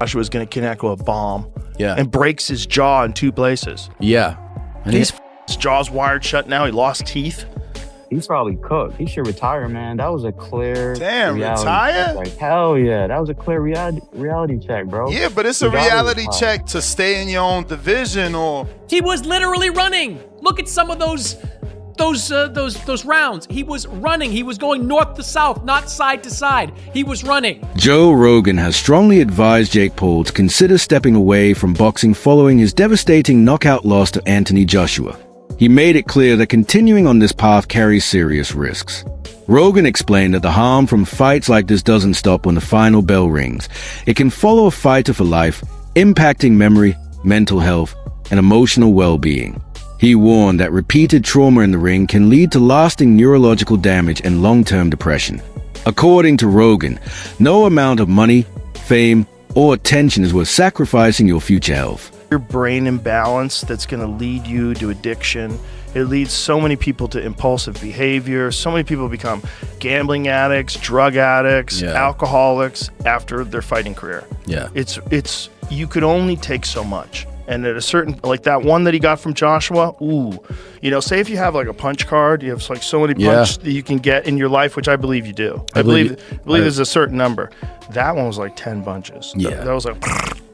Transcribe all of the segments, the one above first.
Joshua was going to connect with a bomb. Yeah. And breaks his jaw in 2 places. Yeah. And his jaw's wired shut now. He lost teeth. He's probably cooked. He should retire, man. That was a clear retire? Like, hell yeah. That was a clear reality check, bro. Yeah, but it's a reality check to stay in your own division or... He was literally running. Look at some of those rounds. He was running. He was going north to south, not side to side. He was running. Joe Rogan has strongly advised Jake Paul to consider stepping away from boxing following his devastating knockout loss to Anthony Joshua. He made it clear that continuing on this path carries serious risks. Rogan explained that the harm from fights like this doesn't stop when the final bell rings. It can follow a fighter for life, impacting memory, mental health, and emotional well-being. He warned that repeated trauma in the ring can lead to lasting neurological damage and long-term depression. According to Rogan, no amount of money, fame, or attention is worth sacrificing your future health. Your brain imbalance that's going to lead you to addiction. It leads so many people to impulsive behavior. So many people become gambling addicts, drug addicts, alcoholics after their fighting career. Yeah. It's you could only take so much. And at a certain, like that one that he got from Joshua, say if you have like a punch card, you have like so many punches that you can get in your life, which I believe you do. I believe there's a certain number. That one was like 10 punches. Yeah. That was like,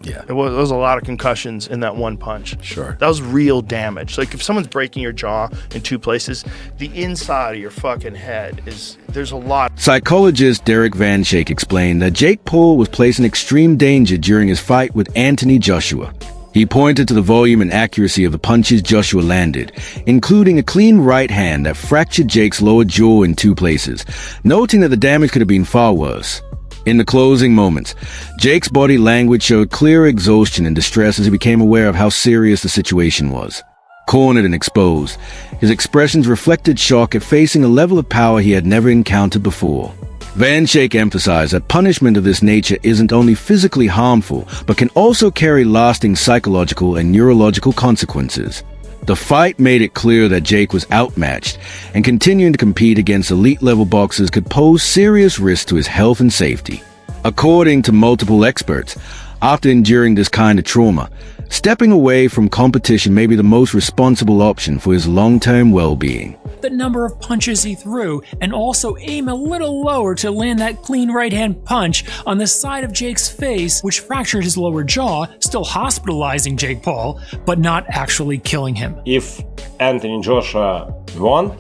yeah. There was a lot of concussions in that one punch. Sure. That was real damage. Like if someone's breaking your jaw in 2 places, the inside of your fucking head there's a lot. Psychologist Derek Van Schaik explained that Jake Paul was placed in extreme danger during his fight with Anthony Joshua. He pointed to the volume and accuracy of the punches Joshua landed, including a clean right hand that fractured Jake's lower jaw in 2 places, noting that the damage could have been far worse. In the closing moments, Jake's body language showed clear exhaustion and distress as he became aware of how serious the situation was. Cornered and exposed, his expressions reflected shock at facing a level of power he had never encountered before. Van Schaik emphasized that punishment of this nature isn't only physically harmful, but can also carry lasting psychological and neurological consequences. The fight made it clear that Jake was outmatched, and continuing to compete against elite-level boxers could pose serious risks to his health and safety. According to multiple experts, after enduring this kind of trauma, stepping away from competition may be the most responsible option for his long-term well-being. The number of punches he threw, and also aim a little lower to land that clean right-hand punch on the side of Jake's face, which fractured his lower jaw, still hospitalizing Jake Paul, but not actually killing him. If Anthony Joshua won,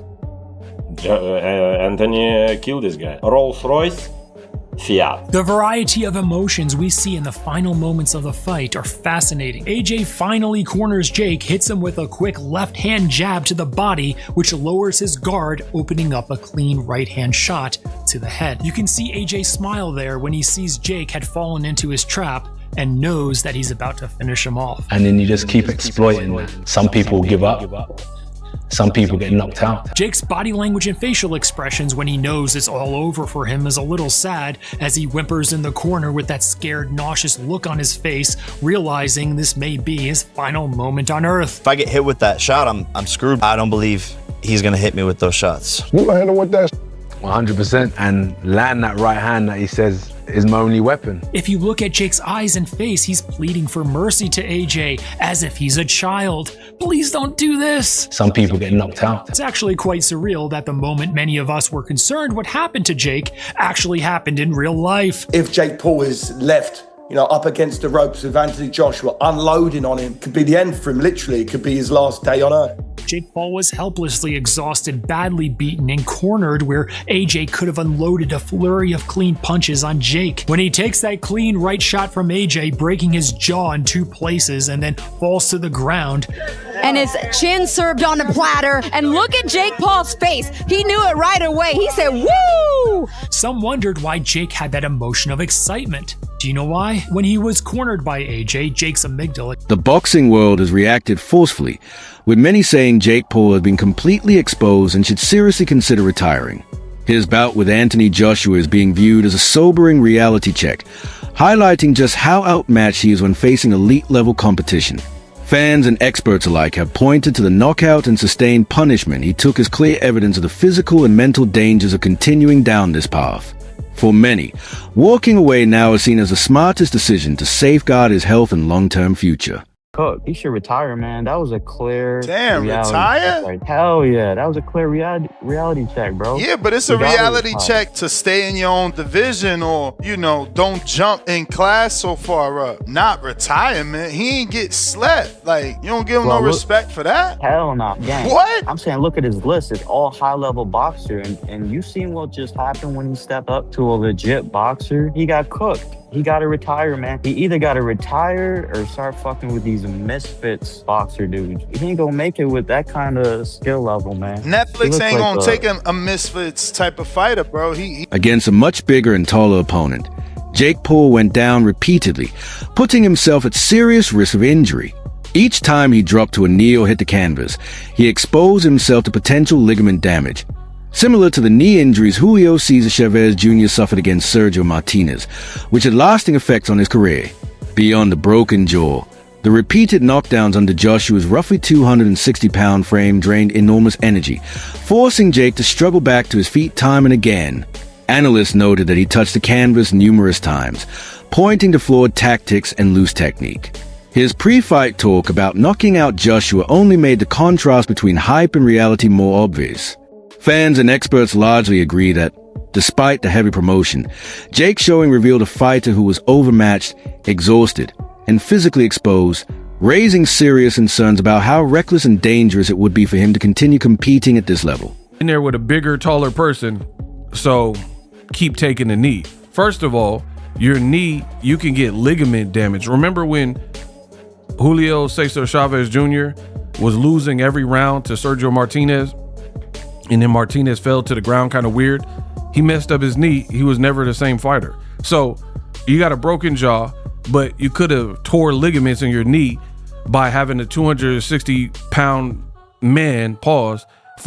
Anthony killed this guy. Rolls-Royce, Fiat. The variety of emotions we see in the final moments of the fight are fascinating. AJ finally corners Jake, hits him with a quick left-hand jab to the body, which lowers his guard, opening up a clean right-hand shot to the head. You can see AJ smile there when he sees Jake had fallen into his trap and knows that he's about to finish him off. And then you just keep exploiting that. Some people give up. Some people get knocked out. Jake's body language and facial expressions when he knows it's all over for him is a little sad as he whimpers in the corner with that scared, nauseous look on his face, realizing this may be his final moment on Earth. If I get hit with that shot, I'm screwed. I don't believe he's gonna hit me with those shots. You gonna hit him with that? 100%. And land that right hand that he says is my only weapon. If you look at Jake's eyes and face, he's pleading for mercy to AJ as if he's a child. Please don't do this. Some people get knocked out. It's actually quite surreal that the moment many of us were concerned what happened to Jake actually happened in real life. If Jake Paul is left, up against the ropes with Anthony Joshua, unloading on him, could be the end for him, literally. It could be his last day on earth. Jake Paul was helplessly exhausted, badly beaten, and cornered where AJ could have unloaded a flurry of clean punches on Jake. When he takes that clean right shot from AJ, breaking his jaw in 2 places and then falls to the ground. And his chin served on a platter, and look at Jake Paul's face. He knew it right away. He said, woo! Some wondered why Jake had that emotion of excitement. Do you know why? When he was cornered by AJ, Jake's amygdala. The boxing world has reacted forcefully, with many saying Jake Paul has been completely exposed and should seriously consider retiring. His bout with Anthony Joshua is being viewed as a sobering reality check, highlighting just how outmatched he is when facing elite-level competition. Fans and experts alike have pointed to the knockout and sustained punishment he took as clear evidence of the physical and mental dangers of continuing down this path. For many, walking away now is seen as the smartest decision to safeguard his health and long-term future. Cook, he should retire, man. That was a clear Damn, reality retire? check. Like, hell yeah, that was a clear reality check, bro. Yeah, but it's a reality check to stay in your own division or, you know, don't jump in class so far up. Not retirement. He ain't get slept. Like, you don't give him no respect for that? Hell no. Gang. What? I'm saying, look at his list. It's all high-level boxer. And you seen what just happened when he stepped up to a legit boxer? He got cooked. He got to retire, man. He either got to retire or start fucking with these misfits boxer dudes. He ain't gonna make it with that kind of skill level, man. Netflix ain't gonna take a misfits type of fighter, bro. Against a much bigger and taller opponent, Jake Paul went down repeatedly, putting himself at serious risk of injury. Each time he dropped to a knee or hit the canvas, he exposed himself to potential ligament damage. Similar to the knee injuries Julio Cesar Chavez Jr. suffered against Sergio Martinez, which had lasting effects on his career. Beyond the broken jaw, the repeated knockdowns under Joshua's roughly 260-pound frame drained enormous energy, forcing Jake to struggle back to his feet time and again. Analysts noted that he touched the canvas numerous times, pointing to flawed tactics and loose technique. His pre-fight talk about knocking out Joshua only made the contrast between hype and reality more obvious. Fans and experts largely agree that, despite the heavy promotion, Jake's showing revealed a fighter who was overmatched, exhausted, and physically exposed, raising serious concerns about how reckless and dangerous it would be for him to continue competing at this level. In there with a bigger, taller person, so keep taking the knee. First of all, your knee, you can get ligament damage. Remember when Julio Cesar Chavez Jr. was losing every round to Sergio Martinez? And then Martinez fell to the ground kind of weird. He messed up his knee. He was never the same fighter. So you got a broken jaw, but you could have tore ligaments in your knee by having a 260-pound man, fall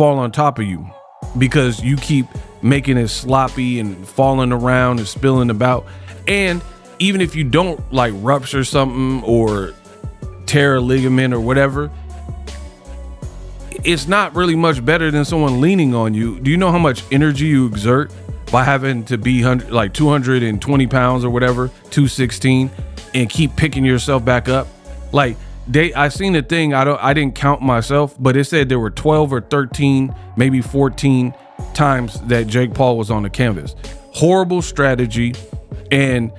on top of you because you keep making it sloppy and falling around and spilling about. And even if you don't like rupture something or tear a ligament or whatever, it's not really much better than someone leaning on you. Do you know how much energy you exert by having to be like 220 pounds or whatever, 216, and keep picking yourself back up? Like I seen a thing, I didn't count myself, but it said there were 12 or 13, maybe 14 times that Jake Paul was on the canvas. Horrible strategy. And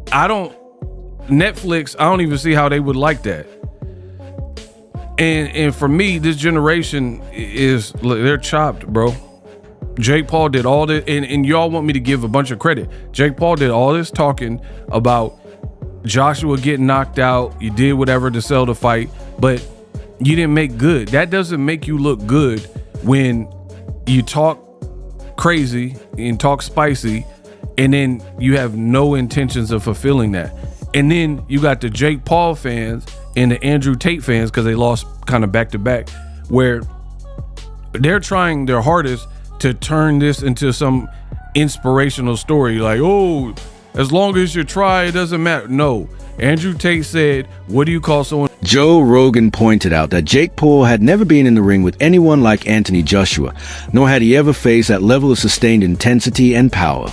Netflix, I don't even see how they would like that. And for me, this generation they're chopped, bro. Jake Paul did all this, and y'all want me to give a bunch of credit. Jake Paul did all this talking about Joshua getting knocked out. You did whatever to sell the fight, but you didn't make good. That doesn't make you look good when you talk crazy and talk spicy, and then you have no intentions of fulfilling that. And then you got the Jake Paul fans and the Andrew Tate fans, because they lost kind of back to back, where they're trying their hardest to turn this into some inspirational story. Like, oh, as long as you try, it doesn't matter. No, Andrew Tate said, what do you call someone? Joe Rogan pointed out that Jake Paul had never been in the ring with anyone like Anthony Joshua, nor had he ever faced that level of sustained intensity and power.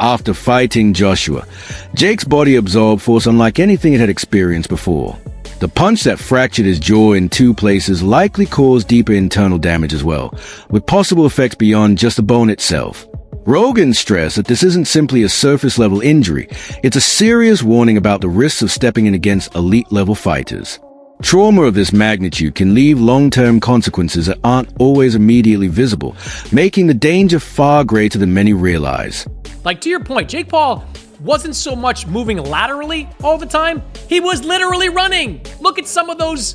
After fighting Joshua, Jake's body absorbed force unlike anything it had experienced before. The punch that fractured his jaw in two places likely caused deeper internal damage as well, with possible effects beyond just the bone itself. Rogan stressed that this isn't simply a surface-level injury, it's a serious warning about the risks of stepping in against elite-level fighters. Trauma of this magnitude can leave long-term consequences that aren't always immediately visible, making the danger far greater than many realize. Like, to your point, Jake Paul wasn't so much moving laterally all the time. He was literally running. Look at some of those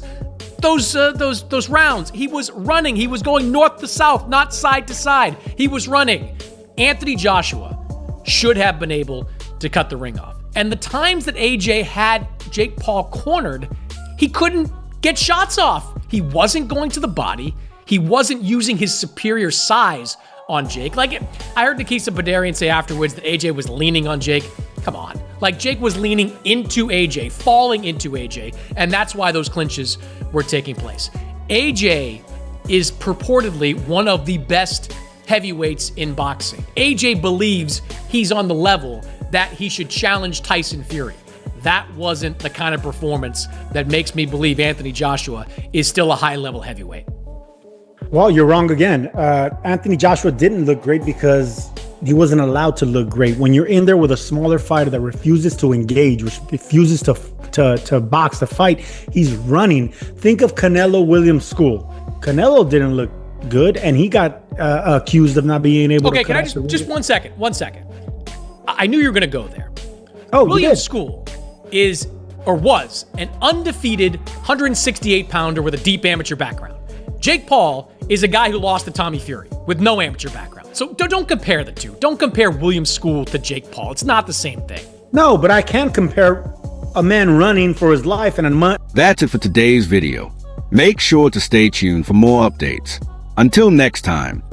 rounds. He was running. He was going north to south, not side to side. He was running. Anthony Joshua should have been able to cut the ring off. And the times that AJ had Jake Paul cornered, he couldn't get shots off. He wasn't going to the body. He wasn't using his superior size on Jake. Like, I heard Nikisa Badarian say afterwards that AJ was leaning on Jake. Come on. Like, Jake was leaning into AJ, falling into AJ, and that's why those clinches were taking place. AJ is purportedly one of the best heavyweights in boxing. AJ believes he's on the level that he should challenge Tyson Fury. That wasn't the kind of performance that makes me believe Anthony Joshua is still a high-level heavyweight. Well, you're wrong again. Anthony Joshua didn't look great because he wasn't allowed to look great. When you're in there with a smaller fighter that refuses to engage, refuses to box, to fight, he's running. Think of Canelo Williams' school. Canelo didn't look good, and he got accused of not being able to. Okay, can I just 1 second? 1 second. I knew you were going to go there. Oh, Williams' school was an undefeated 168 pounder with a deep amateur background. Jake Paul is a guy who lost to Tommy Fury with no amateur background. So don't compare the two. Don't compare Williams' school to Jake Paul. It's not the same thing. No, but I can compare a man running for his life and a month. That's it for today's video. Make sure to stay tuned for more updates. Until next time,